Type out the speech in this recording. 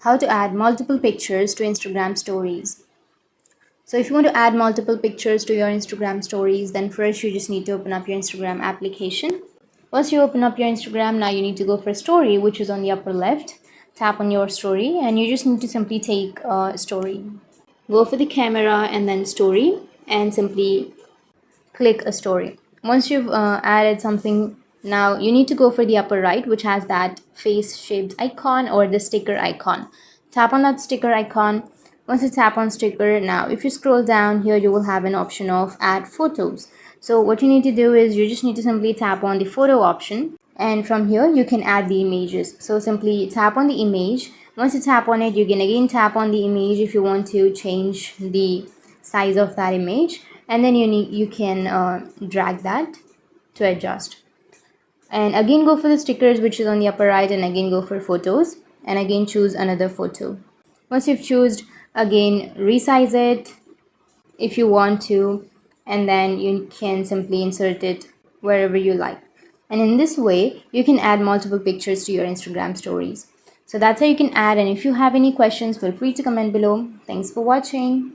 how to add multiple pictures to Instagram stories. So if you want to add multiple pictures to your Instagram stories, then first you just need to open up your Instagram application. Once you open up your Instagram, now you need to go for story, which is on the upper left. Tap on your story and you just need to simply take a story. Go for the camera and then story and simply click a story. Once you've added something, now you need to go for the upper right, which has that face shaped icon or the sticker icon. Tap on that sticker icon. Once you tap on sticker, now if you scroll down here, you will have an option of add photos. So what you need to do is you just need to simply tap on the photo option, and from here you can add the images. So simply tap on the image. Once you tap on it, you can again tap on the image if you want to change the size of that image, and then you can drag that to adjust, and again go for the stickers, which is on the upper right, and again go for photos and again choose another photo. Once you've chosen, again resize it if you want to, and then you can simply insert it wherever you like. And in this way you can add multiple pictures to your Instagram stories. So that's how you can add, and if you have any questions, feel free to comment below. Thanks for watching.